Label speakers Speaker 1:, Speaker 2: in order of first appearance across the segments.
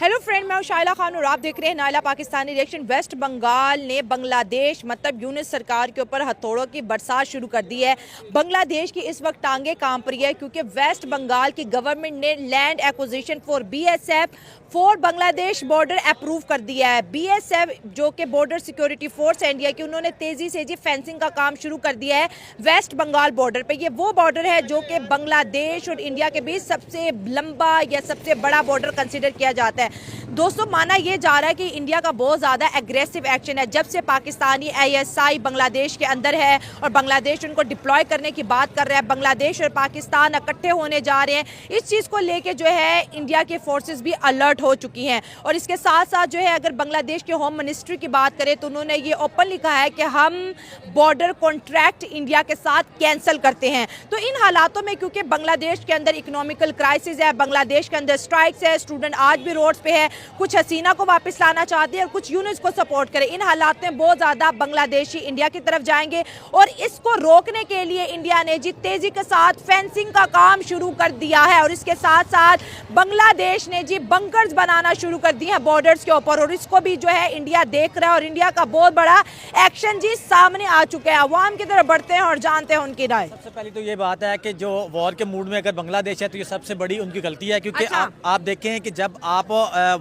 Speaker 1: Hello friend, मैं हूं शाइला खान और आप देख रहे हैं नायला पाकिस्तानी रिएक्शन। वेस्ट बंगाल ने बांग्लादेश मतलब यूनिस सरकार के ऊपर हथौड़ों की बरसात शुरू कर दी है। बांग्लादेश की इस वक्त टांगे कांप रही है क्योंकि वेस्ट बंगाल की गवर्नमेंट ने land acquisition for BSF for Bangladesh border approve कर दिया है। बीएसएफ जो कि बॉर्डर सिक्योरिटी फोर्स है इंडिया की, उन्होंने तेजी से फेंसिंग का काम शुरू कर दिया है वेस्ट बंगाल बॉर्डर पे। ये वो बॉर्डर है जो कि बांग्लादेश और इंडिया के बीच सबसे लंबा या सबसे बड़ा बॉर्डर कंसिडर किया जाता है। दोस्तों, माना यह जा रहा है कि इंडिया का बहुत ज़्यादा एग्रेसिव एक्शन है जब से पाकिस्तानी आईएसआई बांग्लादेश के अंदर है और बांग्लादेश उनको डिप्लॉय करने की बात कर रहा है। बांग्लादेश और पाकिस्तान इकट्ठे होने जा रहे हैं। इस चीज़ को लेके जो है इंडिया के फोर्सेस भी अलर्ट हो चुकी हैं। और इसके साथ साथ जो है अगर बांग्लादेश के होम मिनिस्ट्री की बात करें तो उन्होंने ये ओपनली कहा है कि हम बॉर्डर कॉन्ट्रैक्ट इंडिया के साथ कैंसिल करते हैं। तो इन हालातों में क्योंकि बांग्लादेश के अंदर इकोनॉमिकल क्राइसिस है, बांग्लादेश के अंदर स्ट्राइक्स है, स्टूडेंट आज भी रोड्स पे है, कुछ हसीना को वापस लाना चाहते हैं और कुछ यूनिट्स को सपोर्ट करें। इन हालात में बहुत ज़्यादा बांग्लादेशी इंडिया की तरफ जाएंगे और इसको रोकने के लिए इंडिया ने तेजी के साथ फेंसिंग का काम शुरू कर दिया है। और इसके साथ साथ बांग्लादेश ने बंकर्स बनाना शुरू कर दिए हैं बॉर्डर्स के ऊपर और इसको भी जो है इंडिया देख रहा है और इंडिया का बहुत बड़ा एक्शन सामने आ चुका है। अवाम की तरफ बढ़ते हैं और जानते हैं उनकी राय।
Speaker 2: सबसे पहले तो ये बात है कि जो वॉर के मूड में अगर बांग्लादेश है तो ये सबसे बड़ी उनकी गलती है, क्योंकि
Speaker 1: अच्छा।
Speaker 2: आप देखें कि जब आप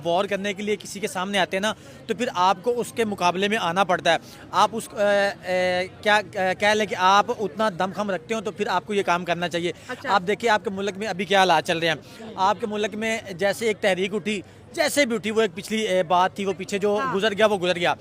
Speaker 2: वॉर करने के लिए किसी के सामने आते हैं ना तो फिर आपको उसके मुकाबले में आना पड़ता है। आप उस क्या कह लें कि आप उतना दमखम रखते हो तो फिर आपको ये काम करना चाहिए।
Speaker 1: अच्छा।
Speaker 2: आप देखिए आपके मुल्क में अभी क्या हालात चल रहे हैं। आपके मुल्क में जैसे एक तहरीक उठी, जैसे भी उठी, वो एक पिछली बात थी, वो पीछे जो गुजर गया वो गुजर गया।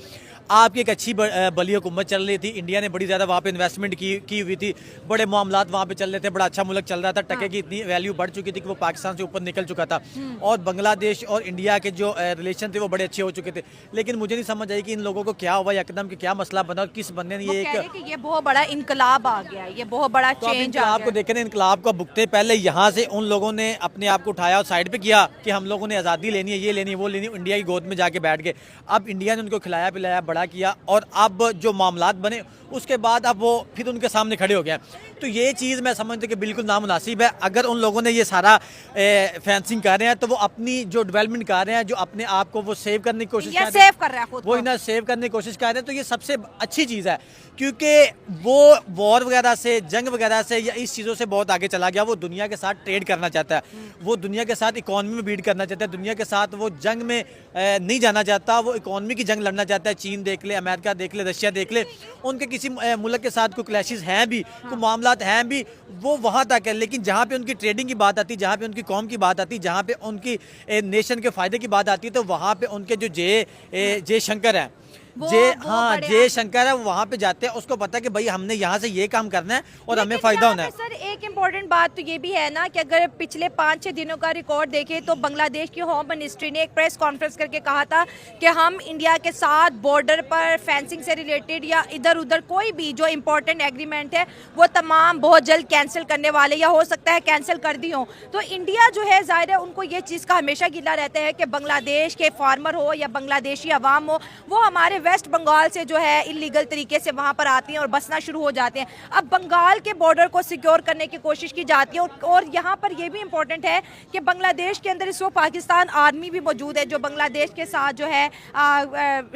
Speaker 2: आपकी एक अच्छी बली हुकूमत चल रही थी, इंडिया ने बड़ी ज़्यादा वहाँ पे इन्वेस्टमेंट की हुई थी, बड़े मामलात वहाँ पे चल रहे थे, बड़ा अच्छा मुल्क चल रहा था, टके की इतनी वैल्यू बढ़ चुकी थी कि वो पाकिस्तान से ऊपर निकल चुका था और बांग्लादेश और इंडिया के जो रिलेशन थे वो बड़े अच्छे हो चुके थे। लेकिन मुझे नहीं समझ आई कि इन लोगों को क्या हुआ, एकदम कि क्या मसला बना और किस बंदे ने
Speaker 1: ये बहुत बड़ा इनकलाब आ गया है, ये बहुत बड़ा चेंज आ गया।
Speaker 2: आपको देखें ना, इनकलाब का भुगते पहले यहाँ से उन लोगों ने अपने आप को उठाया और साइड पे किया कि हम लोगों ने आज़ादी लेनी है, ये लेनी है, वो लेनी है, इंडिया की गोद में जाके बैठ गए। अब इंडिया ने उनको खिलाया पिलाया, बड़ा किया और अब जो मामलात बने उसके बाद अब वो फिर उनके सामने खड़े हो गए। तो ये चीज़ मैं समझता हूँ कि बिल्कुल नामुनासिब है। अगर उन लोगों ने ये सारा फेंसिंग कर रहे हैं तो वो अपनी जो डेवलपमेंट कर रहे हैं, जो अपने आप को वो सेव करने की कोशिश कर रहे हैं, वो इन्हें सेव करने की कोशिश कर रहे हैं। तो ये सबसे अच्छी चीज़ है क्योंकि वो वॉर वगैरह से, जंग वगैरह से या इस चीज़ों से बहुत आगे चला गया। वो दुनिया के साथ ट्रेड करना चाहता है, वो दुनिया के साथ इकॉनमी में बीट करना चाहता है, दुनिया के साथ वो जंग में नहीं जाना चाहता, वो इकॉनमी की जंग लड़ना चाहता है। चीन देख ले, अमेरिका देख ले, रशिया देख ले, उनके किसी मुल्क के साथ कोई क्लैशेस हैं भी, कोई मामलात हैं भी, वो वहाँ तक है। लेकिन जहाँ पे उनकी ट्रेडिंग की बात आती है, जहाँ पे उनकी कौम की बात आती है, जहाँ पे उनकी नेशन के फ़ायदे की बात आती है, तो वहाँ पे उनके जो जय शंकर हैं, जय शंकर है, वो वहाँ पे जाते हैं। उसको पता है कि भाई हमने यहाँ से ये काम करना है और हमें फायदा होना है।
Speaker 1: सर, एक इम्पोर्टेंट बात तो ये भी है ना कि अगर पिछले 5-6 दिनों का रिकॉर्ड देखें तो बांग्लादेश की होम मिनिस्ट्री ने एक प्रेस कॉन्फ्रेंस करके कहा था कि हम इंडिया के साथ बॉर्डर पर फेंसिंग से रिलेटेड या इधर उधर कोई भी जो इम्पोर्टेंट एग्रीमेंट है वो तमाम बहुत जल्द कैंसिल करने वाले, या हो सकता है कैंसिल कर दी हो। तो इंडिया जो है जाहिर है उनको ये चीज़ का हमेशा गिला रहता है कि बांग्लादेश के फार्मर हो या बांग्लादेशी अवाम हो, वो हमारे वेस्ट बंगाल से जो है इलीगल तरीके से वहां पर आती हैं और बसना शुरू हो जाते हैं। अब बंगाल के बॉर्डर को सिक्योर करने की कोशिश की जाती है और यहाँ पर यह भी इम्पोर्टेंट है कि बांग्लादेश के अंदर इस वक्त पाकिस्तान आर्मी भी मौजूद है जो बांग्लादेश के साथ जो है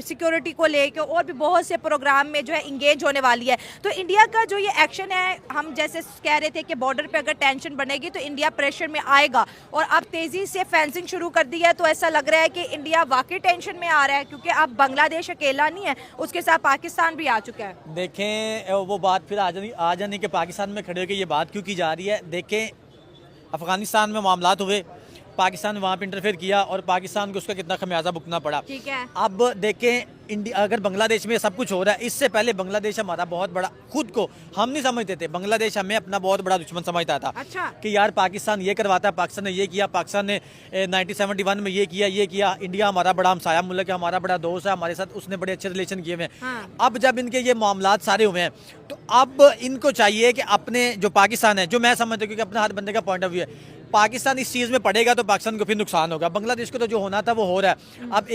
Speaker 1: सिक्योरिटी को लेकर और भी बहुत से प्रोग्राम में जो है इंगेज होने वाली है। तो इंडिया का जो ये एक्शन है, हम जैसे कह रहे थे कि बॉर्डर पर अगर टेंशन बनेगी तो इंडिया प्रेशर में आएगा और अब तेजी से फेंसिंग शुरू कर दी है। तो ऐसा लग रहा है कि इंडिया वाकई टेंशन में आ रहा है क्योंकि अब बांग्लादेश अकेला नहीं है, उसके साथ पाकिस्तान भी आ चुका है।
Speaker 2: देखें वो बात फिर आ जाने के पाकिस्तान में खड़े होकर ये बात क्यों की जा रही है। देखें अफगानिस्तान में मामलात हुए, पाकिस्तान ने वहाँ पे इंटरफेयर किया और पाकिस्तान को उसका कितना खमियाजा भुगतना पड़ा।
Speaker 1: ठीक है।
Speaker 2: अब देखें इंडिया अगर बांग्लादेश में सब कुछ हो रहा है, इससे पहले बांग्लादेश हमारा बहुत बड़ा, खुद को हम नहीं समझते थे, बांग्लादेश हमें अपना बहुत बड़ा दुश्मन समझता था।
Speaker 1: अच्छा।
Speaker 2: कि यार पाकिस्तान ये करवाता है, पाकिस्तान ने ये किया, पाकिस्तान ने 1971 में ये किया, इंडिया हमारा बड़ा हमसाया मुल्क है, हमारा बड़ा दोस्त है, हमारे साथ उसने बड़े अच्छे रिलेशन किए हुए हैं।
Speaker 1: हाँ।
Speaker 2: अब जब इनके ये मामलात सारे हुए हैं तो अब इनको चाहिए कि अपने जो पाकिस्तान है, जो मैं समझता हूँ क्योंकि अपना हर बंदे का पॉइंट ऑफ व्यू है, पाकिस्तान इस चीज़ में पड़ेगा तो पाकिस्तान को फिर नुकसान होगा। बांग्लादेश को तो जो होना था वो हो रहा है। अब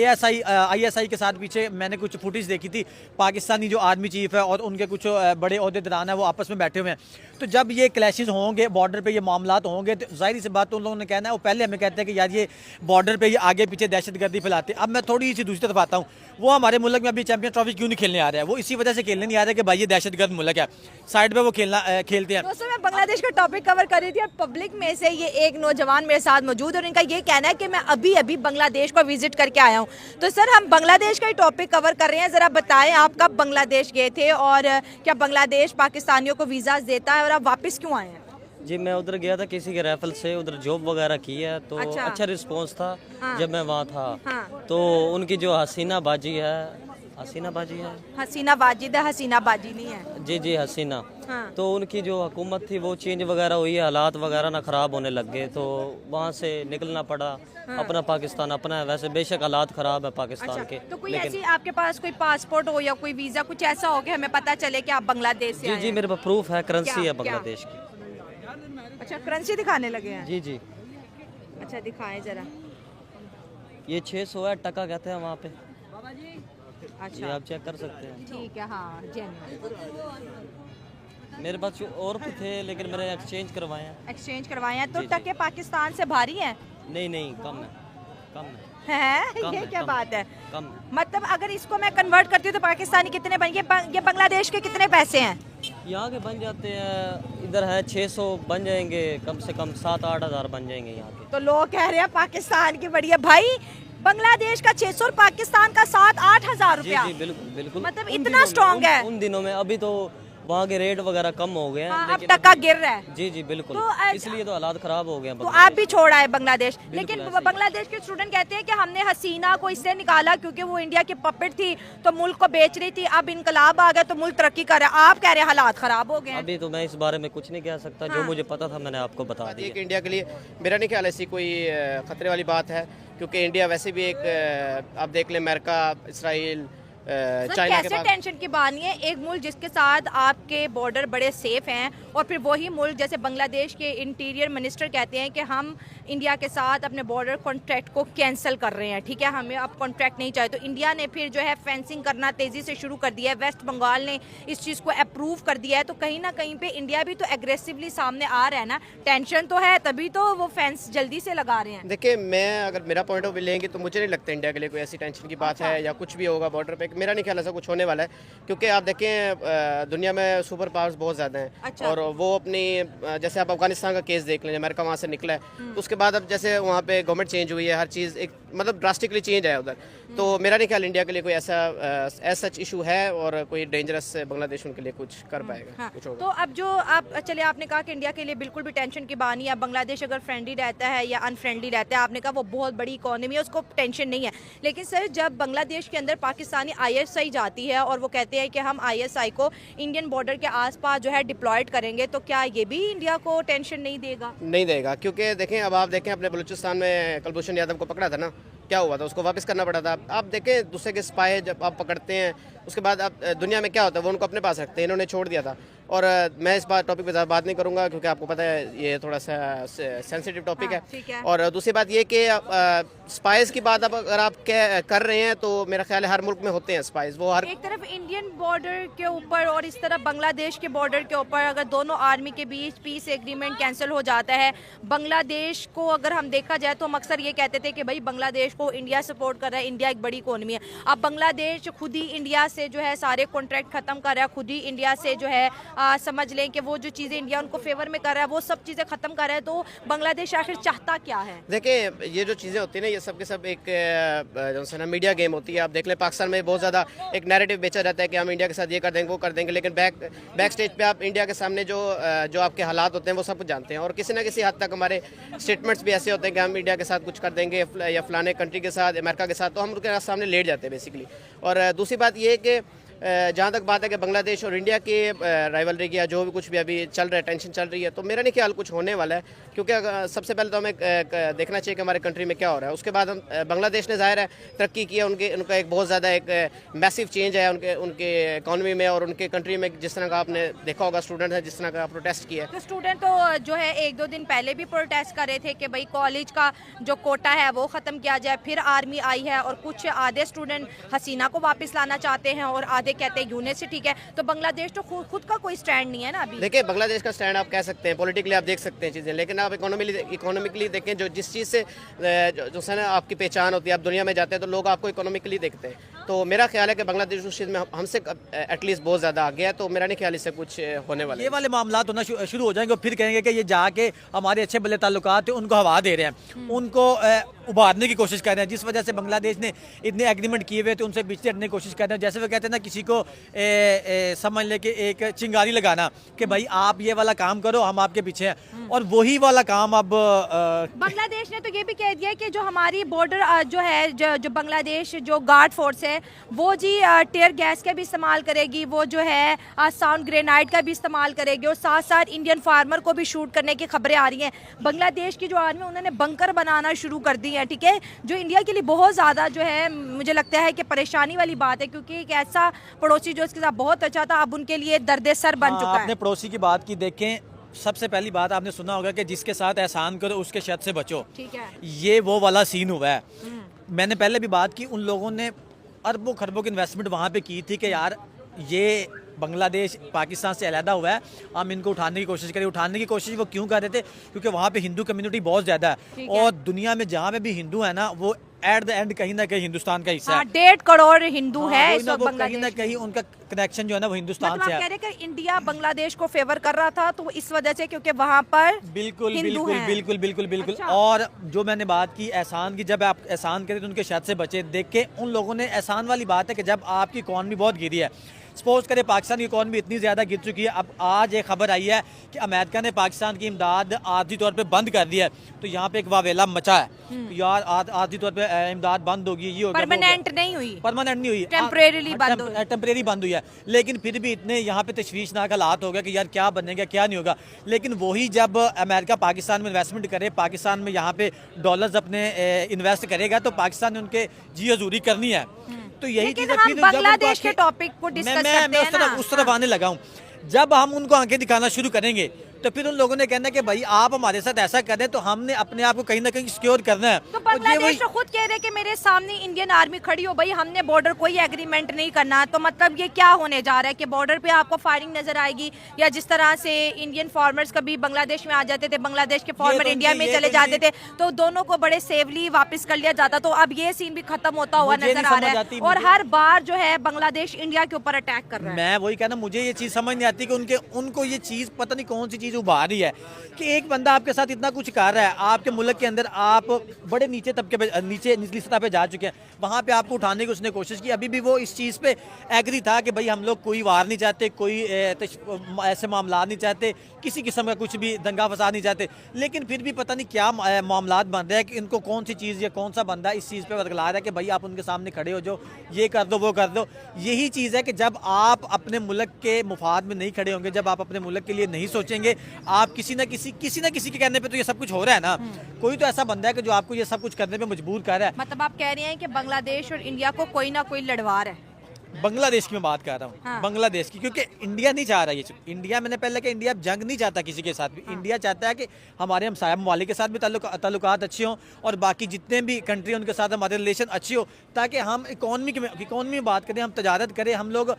Speaker 2: ISI के साथ पीछे मैंने कुछ फुटेज देखी थी, पाकिस्तानी जो आर्मी चीफ है और उनके कुछ बड़े अहदेदारान हैं वो आपस में बैठे हुए हैं। तो जब ये क्लैशेस होंगे, बॉर्डर पे ये मामलात होंगे, तो जाहिर सी बात तो उन लोगों ने कहना है, वो पहले हमें कहते हैं कि यार ये बॉर्डर पे ये आगे पीछे दहशतगर्दी फैलाते हैं। अब मैं थोड़ी सी दूसरी तरफ आता हूँ, वो हमारे मुल्क में अभी चैंपियंस ट्रॉफी क्यों नहीं खेलने आ रहा है? वो इसी वजह से खेलने नहीं आ रहा है कि भाई ये दहशतगर्द मुल्क है, साइड पे वो खेलते हैं।
Speaker 1: दोस्तों मैं बांग्लादेश का टॉपिक कवर कर रही थी और पब्लिक में से ये एक नौजवान मेरे साथ मौजूद है और इनका ये कहना है कि मैं अभी अभी बांग्लादेश को विजिट करके आया हूँ। तो सर हम बांग्लादेश का ही टॉपिक कवर कर रहे हैं, ज़रा बताएं आप कब बांग्लादेश गए थे और क्या बांग्लादेश पाकिस्तानियों को वीज़ा देता है और आप वापस क्यों आए हैं?
Speaker 3: जी मैं उधर गया था किसी के रेफल से, उधर जॉब वगैरह की है तो अच्छा रिस्पांस था। जब मैं वहाँ था तो उनकी जो हसीना बाजी है, हसीना बाजी नहीं है जी हसीना। तो उनकी जो हुकूमत थी वो चेंज वगैरह हुई है, हालात वगैरह ना ख़राब होने लग गए तो वहाँ से निकलना पड़ा। अपना पाकिस्तान अपना है, वैसे बेशक हालात ख़राब है पाकिस्तान के।
Speaker 1: तो कोई ऐसी आपके पास कोई पासपोर्ट हो या कोई वीज़ा कुछ ऐसा हो कि हमें पता चले कि आप बांग्लादेश से
Speaker 3: जी मेरे पास प्रूफ है, करेंसी है बांग्लादेश की।
Speaker 1: अच्छा करेंसी दिखाने लगे हैं?
Speaker 3: जी
Speaker 1: अच्छा दिखाएं जरा।
Speaker 3: ये 600 है, टका कहते हैं वहाँ पे।
Speaker 1: अच्छा
Speaker 3: ये आप चेक कर सकते हैं।
Speaker 1: ठीक है, हाँ
Speaker 3: मेरे पास और भी थे लेकिन मैंने एक्सचेंज करवाए हैं।
Speaker 1: तो टके पाकिस्तान से भारी हैं?
Speaker 3: नहीं कम है।
Speaker 1: ये क्या बात है?
Speaker 3: कम है।
Speaker 1: मतलब अगर इसको मैं कन्वर्ट करती हूँ तो पाकिस्तानी कितने बन ये बांग्लादेश के कितने पैसे हैं?
Speaker 3: यहाँ के बन जाते हैं, इधर है 600 बन जाएंगे, कम से कम 7-8 हज़ार बन जाएंगे यहाँ के।
Speaker 1: तो लोग कह रहे हैं पाकिस्तान की बढ़िया भाई, बांग्लादेश का 600 और पाकिस्तान का 7-8 हज़ार रुपया।
Speaker 3: जी बिल्कुल
Speaker 1: मतलब इतना स्ट्रॉन्ग है
Speaker 3: उन दिनों में। अभी तो वहाँ के रेट वगैरह कम हो गए हैं।
Speaker 1: हाँ, अब टका गिर रहा है।
Speaker 3: जी बिल्कुल।
Speaker 1: तो
Speaker 3: इसलिए तो हालात खराब हो गए हैं।
Speaker 1: तो आप भी छोड़ आए बांग्लादेश, लेकिन बांग्लादेश के स्टूडेंट कहते हैं कि हमने हसीना को इससे निकाला क्योंकि वो इंडिया की पपेट थी तो मुल्क को बेच रही थी, अब इनकलाब आ गया तो मुल्क तरक्की कर रहा है। आप कह रहे हैं हालात खराब हो गए हैं।
Speaker 3: अभी तो मैं इस बारे में कुछ नहीं कह सकता। जो मुझे पता था मैंने आपको बता दिया।
Speaker 4: इंडिया के लिए मेरा नहीं ख्याल ऐसी कोई खतरे वाली बात है, क्योंकि इंडिया वैसे भी एक आप देख लें अमेरिका, इसराइल, चाइना के
Speaker 1: कैसे टेंशन की बात नहीं है, एक मुल्क जिसके साथ आपके बॉर्डर बड़े सेफ हैं और फिर वही मुल्क जैसे बांग्लादेश के इंटीरियर मिनिस्टर कहते हैं कि हम इंडिया के साथ अपने बॉर्डर कॉन्ट्रैक्ट को कैंसिल कर रहे हैं, ठीक है, हमें अब कॉन्ट्रैक्ट नहीं चाहिए। तो इंडिया ने फिर जो है फेंसिंग करना तेजी से शुरू कर दिया है, वेस्ट बंगाल ने इस चीज़ को अप्रूव कर दिया है। तो कहीं ना कहीं पे इंडिया भी तो एग्रेसिवली सामने आ रहा है ना, टेंशन तो है तभी तो वो फेंस जल्दी से लगा रहे हैं।
Speaker 4: देखिए मैं अगर मेरा पॉइंट ऑफ व्यू लेंगे तो मुझे नहीं लगता इंडिया के लिए कोई ऐसी टेंशन की बात है या कुछ भी होगा बॉर्डर पे। मेरा नहीं ख्याल ऐसा कुछ होने वाला है, क्योंकि आप देखें दुनिया में सुपर पावर्स बहुत ज़्यादा हैं। और वो अपनी जैसे आप अफगानिस्तान का केस देख लें, अमेरिका वहाँ से निकला है तो उसके बाद अब जैसे वहाँ पे गवर्नमेंट चेंज हुई है, हर चीज़ एक मतलब ड्रास्टिकली चेंज है उधर। तो मेरा नहीं ख्याल इंडिया के लिए कोई ऐसा सच इशू है और कोई डेंजरस बांग्लादेश उनके लिए कुछ कर पाएगा। कुछ होगा।
Speaker 1: तो अब जो आप चले आपने कहा कि इंडिया के लिए बिल्कुल भी टेंशन की बात नहीं है, बांग्लादेश अगर फ्रेंडली रहता है या अनफ्रेंडली रहता है, आपने कहा वो बहुत बड़ी इकोनॉमी है उसको टेंशन नहीं है, लेकिन सर जब बांग्लादेश के अंदर पाकिस्तानी ISI जाती है और वो कहते हैं कि हम ISI को इंडियन बॉर्डर के आसपास जो है डिप्लॉयड करेंगे, तो क्या ये भी इंडिया को टेंशन नहीं देगा?
Speaker 4: नहीं देगा, क्योंकि देखें अब आप देखें अपने बलूचिस्तान में कुलभूषण यादव को पकड़ा था ना, क्या हुआ था, उसको वापस करना पड़ा था। आप देखें दूसरे के स्पाई जब आप पकड़ते हैं उसके बाद आप दुनिया में क्या होता है वो उनको अपने पास रखते हैं, इन्होंने छोड़ दिया था। और मैं इस बात टॉपिक पे ज़्यादा बात नहीं करूंगा क्योंकि आपको पता है ये थोड़ा सा सेंसिटिव टॉपिक है। और दूसरी बात ये कि स्पाइस की बात अगर आप कर रहे हैं तो मेरा ख्याल है हर मुल्क में होते हैं स्पाइस। वो हर
Speaker 1: एक तरफ इंडियन बॉर्डर के ऊपर और इस तरफ बांग्लादेश के बॉर्डर के ऊपर अगर दोनों आर्मी के बीच पीस एग्रीमेंट कैंसिल हो जाता है, बांग्लादेश को अगर हम देखा जाए तो हम अक्सर ये कहते थे कि भाई बांग्लादेश को इंडिया सपोर्ट कर रहा है, इंडिया एक बड़ी इकोनॉमी है। अब बांग्लादेश खुद ही इंडिया से जो है सारे कॉन्ट्रैक्ट खत्म कर रहा है, खुद ही इंडिया से जो है समझ लें कि वो जो चीज़ें इंडिया उनको फेवर में कर रहा है वो सब चीज़ें खत्म कर रहा है। तो बांग्लादेश आखिर चाहता क्या है?
Speaker 4: देखिए ये जो चीज़ें होती हैं ना ये सब के सब एक जो है ना मीडिया गेम होती है। आप देख लें पाकिस्तान में बहुत ज़्यादा एक नैरेटिव बेचा जाता है कि हम इंडिया के साथ ये कर देंगे वो कर देंगे, लेकिन बैक स्टेज पे आप इंडिया के सामने जो आपके हालात होते हैं वो सब कुछ जानते हैं। और किसी ना किसी हद तक हमारे स्टेटमेंट्स भी ऐसे होते हैं कि हम इंडिया के साथ कुछ कर देंगे या फलाने कंट्री के साथ, अमेरिका के साथ, तो हम उनके सामने लेट जाते हैं बेसिकली। और दूसरी बात ये है कि जहाँ तक बात है कि बांग्लादेश और इंडिया की राइवलरी या जो भी कुछ भी अभी चल रहा है, टेंशन चल रही है, तो मेरा नहीं ख्याल कुछ होने वाला है, क्योंकि सबसे पहले तो हमें देखना चाहिए कि हमारे कंट्री में क्या हो रहा है। उसके बाद हम बांग्लादेश ने ज़ाहिर है तरक्की की है, उनका एक बहुत ज़्यादा एक मैसिव चेंज है उनके इकॉनमी में और उनके कंट्री में। जिस तरह का आपने देखा होगा स्टूडेंट है जिस तरह का प्रोटेस्ट किया है,
Speaker 1: तो स्टूडेंट तो जो है 1-2 दिन पहले भी प्रोटेस्ट कर रहे थे कि भाई कॉलेज का जो कोटा है वो ख़त्म किया जाए। फिर आर्मी आई है और कुछ आधे स्टूडेंट हसीना को वापस लाना चाहते हैं और आधे कहते हैं यूनिट से ठीक है। तो बांग्लादेश तो खुद का कोई स्टैंड नहीं है ना अभी।
Speaker 4: देखिए बांग्लादेश का स्टैंड आप कह सकते हैं, पॉलिटिकली आप देख सकते हैं चीज़ें, लेकिन आप इकोनॉमिकली देखें, जो जिस चीज़ से जो है ना आपकी पहचान होती है, आप दुनिया में जाते हैं तो लोग आपको इकोनॉमिकली देखते हैं। तो मेरा ख्याल है कि बांग्लादेश उस चीज़ में हमसे एटलीस्ट बहुत ज़्यादा आ गया है, तो मेरा नहीं ख्याल इससे कुछ होने वाला है।
Speaker 2: ये वाले मामला होना शुरू हो जाएंगे और फिर कहेंगे कि ये जाके हमारे अच्छे भले ताल्लुकात थे उनको हवा दे रहे हैं, उनको उभारने की कोशिश कर रहे हैं। जिस वजह से बांग्लादेश ने इतने एग्रीमेंट किए हुए थे उनसे पीछे हटने की कोशिश कर रहे हैं। जैसे वो कहते हैं ना, किसी को समझ ले कि एक चिंगारी लगाना कि भाई आप ये वाला काम करो, हम आपके पीछे हैं, और वही वाला काम अब
Speaker 1: बांग्लादेश ने तो ये भी कह दिया कि जो हमारी बॉर्डर जो है जो बांग्लादेश जो गार्ड फोर्स है वो जी टेयर गैस का भी इस्तेमाल करेगी, वो जो है साउंड ग्रेनाइड का भी इस्तेमाल करेगी और साथ साथ इंडियन फार्मर को भी शूट करने की खबरें आ रही हैं। बांग्लादेश की जो आर्मी उन्होंने बंकर बनाना शुरू कर दी है, ठीक है, जो इंडिया के लिए बहुत ज़्यादा जो है मुझे लगता है कि परेशानी वाली बात है, क्योंकि एक ऐसा पड़ोसी जो इसके साथ बहुत अच्छा था अब उनके लिए दर्द सर बन चुका है।
Speaker 2: आपने पड़ोसी की बात की, देखें सबसे पहली बात आपने सुना होगा कि जिसके साथ एहसान करो उसके शर से बचो,
Speaker 1: ठीक है,
Speaker 2: ये वो वाला सीन हुआ है। मैंने पहले भी बात की, उन लोगों ने अरबों खरबों की इन्वेस्टमेंट वहाँ पे की थी कि यार ये बांग्लादेश पाकिस्तान से अलहदा हुआ है, हम इनको उठाने की कोशिश करें। उठाने की कोशिश वो क्यों कर रहे थे? क्योंकि वहाँ पे हिंदू कम्युनिटी बहुत ज़्यादा है और दुनिया में जहाँ पे भी हिंदू है ना, वो एट द एंड कहीं ना कहीं हिंदुस्तान का हिस्सा है।
Speaker 1: 1.5 करोड़ हिंदू है इस वक्त
Speaker 2: कहीं ना कहीं उनका कनेक्शन जो है ना वो हिंदुस्तान
Speaker 1: मतलब
Speaker 2: से
Speaker 1: आप
Speaker 2: है।
Speaker 1: कह रहे कि इंडिया बांग्लादेश को फेवर कर रहा था तो इस वजह से क्योंकि वहाँ पर
Speaker 2: बिल्कुल
Speaker 1: हिंदू
Speaker 2: बिल्कुल
Speaker 1: हैं।
Speaker 2: बिल्कुल बिल्कुल बिल्कुल
Speaker 1: अच्छा।
Speaker 2: और जो मैंने बात की एहसान की, जब आप एहसान करें तो उनके शर से बचे। देख के उन लोगों ने, एहसान वाली बात है कि जब आपकी इकॉनमी बहुत गिरी है, सपोज करें पाकिस्तान की इकॉनमी इतनी ज़्यादा गिर चुकी है, अब आज एक खबर आई है कि अमेरिका ने पाकिस्तान की इमदाद आर्थिकी तौर पे बंद कर दिया है, तो यहाँ पे एक वावेला मचा है, तो यार आर्थिकी तौर पे इमदाद बंद होगी, ये होगा,
Speaker 1: परमानेंट नहीं हुई,
Speaker 2: परमानेंट नहीं हुई,
Speaker 1: टेम्परेरी बंद हुई,
Speaker 2: टेम्परेरी बंद हुई है। लेकिन फिर भी इतने यहाँ पे तशवीशनाक हालात हो गया कि यार क्या बनेगा क्या नहीं होगा। लेकिन वही जब अमेरिका पाकिस्तान में इन्वेस्टमेंट करे, पाकिस्तान में यहाँ पे डॉलर्स अपने इन्वेस्ट करेगा, तो पाकिस्तान ने उनके जी हजूरी करनी है। तो यही चीज़
Speaker 1: हम बांग्लादेश के टॉपिक को डिस्कस करते हैं ना,
Speaker 2: उस तरफ आने लगा हूँ। जब हम उनको आंखें दिखाना शुरू करेंगे तो फिर उन लोगों ने कहना कि भाई आप हमारे साथ ऐसा कर रहे हैं, तो हमने अपने आप को कहीं ना कहीं सिक्योर करना है।
Speaker 1: तो बांग्लादेश तो खुद कह रहे कि मेरे सामने इंडियन आर्मी खड़ी हो, भाई हमने बॉर्डर कोई एग्रीमेंट नहीं करना। तो मतलब ये क्या होने जा रहा है कि बॉर्डर पे आपको फायरिंग नजर आएगी, या जिस तरह से इंडियन फार्मर्स कभी बांग्लादेश में आ जाते थे, बांग्लादेश के फार्मर इंडिया में चले जाते थे, तो दोनों को बड़े सेफली वापस कर लिया जाता। तो अब ये सीन भी खत्म होता हुआ नजर आ रहा है और हर बार जो है बांग्लादेश इंडिया के ऊपर अटैक कर रहा है।
Speaker 2: मैं वही कहना, मुझे ये चीज़ समझ नहीं आती कि उनको ये चीज़ पता नहीं कौन सी चीज़ उभार रही है कि एक बंदा आपके साथ इतना कुछ कर रहा है, आपके मुल्क के अंदर आप बड़े नीचे तबके पे, निचली सतह पे जा चुके हैं, वहाँ पे आपको उठाने की उसने कोशिश की। अभी भी वो इस चीज़ पे एग्री था कि भाई हम लोग कोई वार नहीं चाहते, कोई ऐसे मामला नहीं चाहते, किसी किस्म का कुछ भी दंगा फसाद नहीं चाहते। लेकिन फिर भी पता नहीं क्या मामला बन रहा है कि इनको कौन सी चीज़ या कौन सा बंदा इस चीज़ पे बदला रहा है कि भाई आप उनके सामने खड़े हो, जो ये कर दो वो कर दो। यही चीज़ है कि जब आप अपने मुल्क के मुफाद में नहीं खड़े होंगे, जब आप अपने मुल्क के लिए नहीं सोचेंगे, आप किसी न किसी के कहने पे तो ये सब कुछ हो रहा है ना। कोई तो ऐसा बंदा है कि जो आपको ये सब कुछ करने पे मजबूर कर रहा है।
Speaker 1: मतलब आप कह रहे हैं कि बांग्लादेश और इंडिया को कोई ना कोई लड़वा रहा है।
Speaker 2: बांग्लादेश की मैं बात कर रहा हूँ,
Speaker 1: हाँ।
Speaker 2: बांग्लादेश की, क्योंकि इंडिया नहीं चाह रहा ये। इंडिया, मैंने पहले कहा, इंडिया जंग नहीं चाहता किसी के साथ भी।
Speaker 1: हाँ।
Speaker 2: इंडिया चाहता है कि हमारे हमसाया ममालिक के साथ भी ताल्लुकात अच्छे हों और बाकी जितने भी कंट्री उनके साथ हमारे रिलेशन अच्छे हो, ताकि हम इकॉनमी में बात करें, हम तजारत करें। हम लोग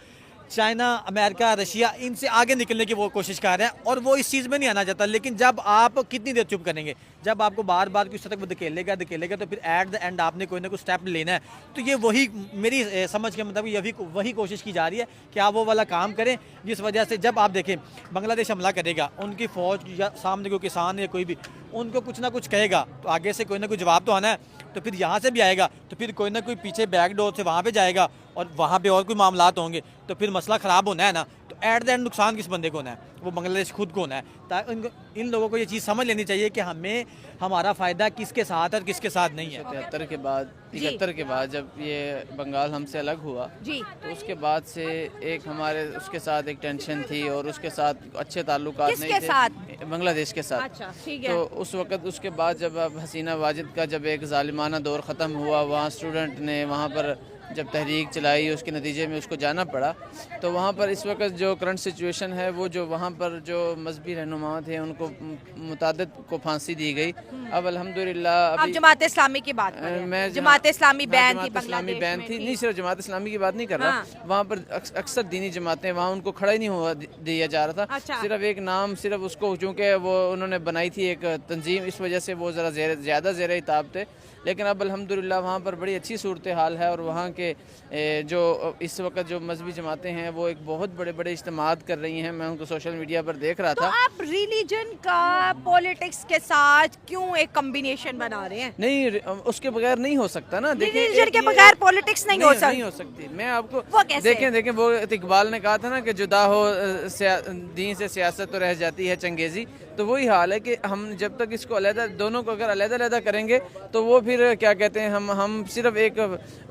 Speaker 2: चाइना, अमेरिका, रशिया, इनसे आगे निकलने की वो कोशिश कर रहे हैं और वो इस चीज़ में नहीं आना चाहता। लेकिन जब आप कितनी देर चुप करेंगे, जब आपको बार बार किस तरह धकेलेगा, तो फिर एट द एंड आपने कोई ना कोई स्टेप लेना है। तो ये वही मेरी समझ के मतलब ये वही कोशिश की जा रही है कि आप वो वाला काम करें, जिस वजह से जब आप देखें बांग्लादेश हमला करेगा, उनकी फ़ौज या सामने कोई किसान या कोई भी उनको कुछ ना कुछ कहेगा, तो आगे से कोई ना कोई जवाब तो आना है। तो फिर यहाँ से भी आएगा, तो फिर कोई ना कोई पीछे बैक डोर से वहाँ पे जाएगा और वहाँ पे और कोई मामलात होंगे, तो फिर मसला ख़राब होना है ना। तो एट द एंड नुकसान किस बंदे को होना है? वो बांग्लादेश खुद को होना है। ताकि इन लोगों को ये चीज़ समझ लेनी चाहिए कि हमें हमारा फ़ायदा किसके साथ है और किसके साथ नहीं है।
Speaker 5: 73 के बाद 71 के बाद जब ये बंगाल हमसे अलग हुआ
Speaker 1: जी
Speaker 5: तो उसके बाद से एक हमारे उसके साथ एक टेंशन थी और उसके साथ अच्छे ताल्लुकात नहीं
Speaker 1: किसके
Speaker 5: थे
Speaker 1: साथ?
Speaker 5: बांग्लादेश के साथ।
Speaker 1: अच्छा ठीक है।
Speaker 5: तो उस वक़्त उसके बाद जब अब हसीना वाजिद का जब एक जालिमाना दौर ख़त्म हुआ, वहाँ स्टूडेंट ने वहाँ पर जब तहरीक चलाई उसके नतीजे में उसको जाना पड़ा, तो वहाँ पर इस वक्त जो करंट सिचुएशन है वो जो वहाँ पर जो मजहबी रहनुमा थे उनको मुतादिद को फांसी दी गई। अब अल्हम्दुलिल्लाह
Speaker 1: आप
Speaker 5: अभी
Speaker 1: जमात इस्लामी की बात कर रहे हैं? जमात इस्लामी बैन थी
Speaker 5: इस्लामी
Speaker 1: बांग्लादेश
Speaker 5: बैन
Speaker 1: में,
Speaker 5: थी,
Speaker 1: ठीक।
Speaker 5: नहीं सिर्फ जमात इस्लामी की बात नहीं कर रहा,
Speaker 1: हाँ।
Speaker 5: वहाँ पर अक्सर दीनी जमातें वहाँ उनको खड़ा ही नहीं हुआ दिया जा रहा था।
Speaker 1: अच्छा।
Speaker 5: सिर्फ एक नाम, सिर्फ उसको चूँकि वो उन्होंने बनाई थी एक तंजीम, इस वजह से वो ज़रा ज़्यादा ज़ेर इताब थे। लेकिन अब अल्हम्दुलिल्लाह वहाँ पर बड़ी अच्छी सूरत हाल है और वहाँ के जो इस वक्त जो मजहबी जमातें हैं वो एक बहुत बड़े बड़े इज्तिमात कर रही हैं। मैं उनको सोशल मीडिया पर देख रहा
Speaker 1: तो
Speaker 5: था।
Speaker 1: आप रिलीजन का पॉलिटिक्स के साथ क्यों एक कॉम्बिनेशन बना रहे हैं?
Speaker 5: नहीं, उसके बगैर नहीं हो सकता ना। देखिए
Speaker 1: रिलीजन के बगैर पॉलिटिक्स नहीं हो
Speaker 5: नहीं हो सकती। मैं आपको
Speaker 1: वो कैसे?
Speaker 5: देखें वो इकबाल ने कहा था ना कि जुदा हो दीन से सियासत तो रह जाती है चंगेजी। तो वही हाल है कि हम जब तक इसको अलग दोनों को अगर अलग करेंगे तो वो फिर क्या कहते हैं हम सिर्फ एक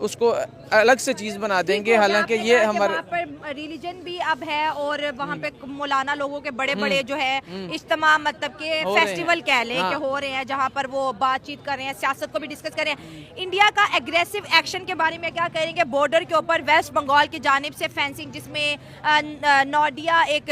Speaker 5: उसको अलग से चीज़ बना देंगे। हालांकि ये हमारे
Speaker 1: रिलीजन भी अब है और वहाँ पे मौलाना लोगों के बड़े बड़े जो है इज्तिमा मतलब के फेस्टिवल कह लें कि हो रहे हैं जहाँ पर वो बातचीत कर रहे हैं, सियासत को भी डिस्कस कर रहे हैं। इंडिया का एग्रेसिव एक्शन के बारे में क्या कहेंगे? बॉर्डर के ऊपर वेस्ट बंगाल की जानिब से फेंसिंग, जिसमें नोडिया एक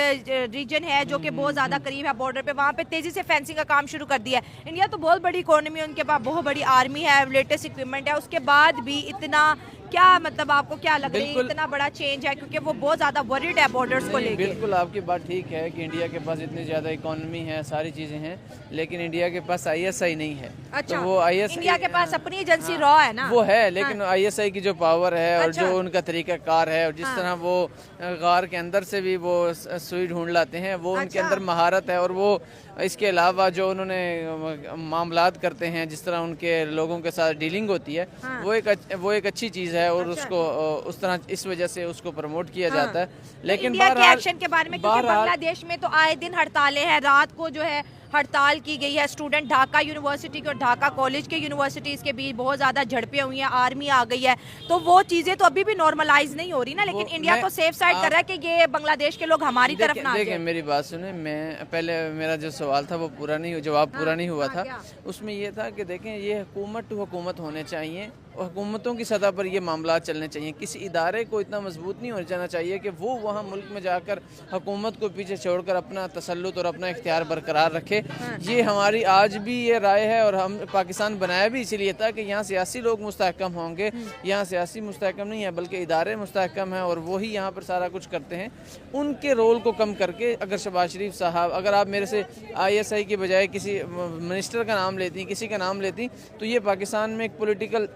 Speaker 1: रीजन है जो कि बहुत ज़्यादा करीब है बॉर्डर पे, वहाँ पे तेज़ी से फेंसिंग का काम शुरू कर दिया है। इंडिया तो बहुत बड़ी इकोनॉमी है, उनके पास बहुत बड़ी आर्मी है, लेटेस्ट इक्विपमेंट है, उसके बाद भी इतना क्या मतलब आपको क्या लग रही है इतना बड़ा चेंज है? क्योंकि वो बहुत ज्यादा वरीड है बॉर्डर्स को लेकर।
Speaker 5: बिल्कुल आपकी बात ठीक है कि इंडिया के पास इतनी ज़्यादा इकोनॉमी है, सारी चीज़ें हैं, लेकिन इंडिया के पास ISI नहीं है।
Speaker 1: अच्छा,
Speaker 5: तो वो ISI
Speaker 1: इंडिया के पास अपनी एजेंसी रॉ है ना,
Speaker 5: वो है, लेकिन ISI की जो पावर है और
Speaker 1: अच्छा।
Speaker 5: जो उनका तरीका कार है और जिस तरह वो गार के अंदर से भी वो सुई ढूंढ लाते हैं, वो उनके अंदर महारत है। और वो इसके अलावा जो उन्होंने मामलात करते हैं, जिस तरह उनके लोगों के साथ डीलिंग होती है, वो एक अच्छी चीज़ है और उसको उस तरह इस वजह से उसको प्रमोट किया जाता है। लेकिन
Speaker 1: इंडिया के एक्शन के बारे में, क्योंकि बांग्लादेश में तो आए दिन हड़तालें हैं, रात को जो है हड़ताल की गई है। स्टूडेंट ढाका यूनिवर्सिटी के और ढाका कॉलेज के यूनिवर्सिटीज़ के बीच बहुत ज़्यादा झड़पें हुई हैं, आर्मी आ गई है, तो वो चीज़ें तो अभी भी नॉर्मलाइज नहीं हो रही ना। लेकिन इंडिया तो सेफ साइड कर रहा है कि ये बांग्लादेश के लोग हमारी तरफ ना आ जाए।
Speaker 5: देखिए मेरी बात सुने, मैं पहले मेरा जो सवाल था वो जवाब पूरा नहीं हुआ था। उसमें ये था कि देखें ये हुकूमत टू हुकूमत होने चाहिए, हुकूमतों की सतह पर ये मामला चलने चाहिए। किसी इदारे को इतना मजबूत नहीं हो जाना चाहिए कि वो वहाँ मुल्क में जाकर हुकूमत को पीछे छोड़कर अपना तसल्लुत और अपना इख्तियार बरकरार रखे। ये हमारी आज भी ये राय है और हम पाकिस्तान बनाया भी इसीलिए था कि यहाँ सियासी लोग मुस्तहकम होंगे। यहाँ सियासी मुस्तहकम नहीं है बल्कि इदारे मुस्तहकम हैं और वही यहाँ पर सारा कुछ करते हैं। उनके रोल को कम करके अगर शहबाज शरीफ साहब, अगर आप मेरे से ISI की बजाय किसी मिनिस्टर का नाम लेती, किसी का नाम लेती, तो ये पाकिस्तान में एक पॉलिटिकल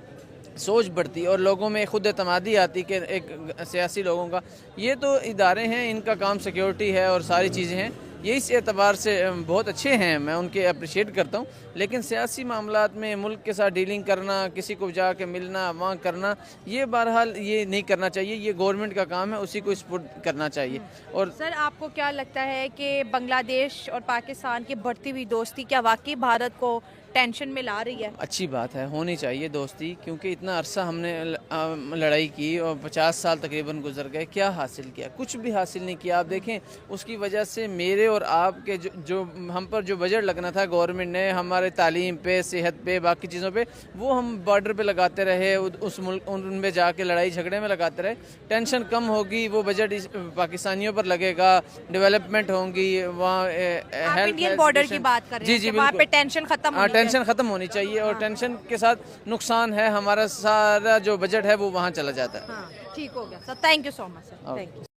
Speaker 5: सोच बढ़ती और लोगों में खुद एतमादी आती कि एक सियासी लोगों का, ये तो इदारे हैं, इनका काम सिक्योरिटी है और सारी चीज़ें हैं, ये इस एतबार से बहुत अच्छे हैं, मैं उनके अप्रिशिएट करता हूँ। लेकिन सियासी मामलात में मुल्क के साथ डीलिंग करना, किसी को जाके मिलना, वहाँ करना, ये बहरहाल ये नहीं करना चाहिए। ये गवर्नमेंट का काम है, उसी को सपोर्ट करना चाहिए। और
Speaker 1: सर आपको क्या लगता है कि बांग्लादेश और पाकिस्तान की बढ़ती हुई दोस्ती क्या वाकई भारत को टेंशन में ला रही है?
Speaker 5: अच्छी बात है, होनी चाहिए दोस्ती, क्योंकि इतना अरसा हमने लड़ाई की और 50 साल तकरीबन गुजर गए, क्या हासिल किया? कुछ भी हासिल नहीं किया। आप देखें उसकी वजह से मेरे और आपके जो हम पर जो बजट लगना था गवर्नमेंट ने हमारे तालीम पे, सेहत पे, बाकी चीज़ों पे, वो हम बॉर्डर पे लगाते रहे, उस मुल्क उनमें जाके लड़ाई झगड़े में लगाते रहे। टेंशन कम होगी, वो बजट पाकिस्तानियों पर लगेगा, डेवलपमेंट होंगी वहाँ।
Speaker 1: इंडियन बॉर्डर की बात कर रहे हैं
Speaker 5: जी,
Speaker 1: वहाँ पे टेंशन खत्म,
Speaker 5: टेंशन खत्म होनी चाहिए। और टेंशन के साथ नुकसान है, हमारा सारा जो बजट है वो वहाँ चला जाता है।
Speaker 1: ठीक हो गया sir, thank you so much sir, thank you.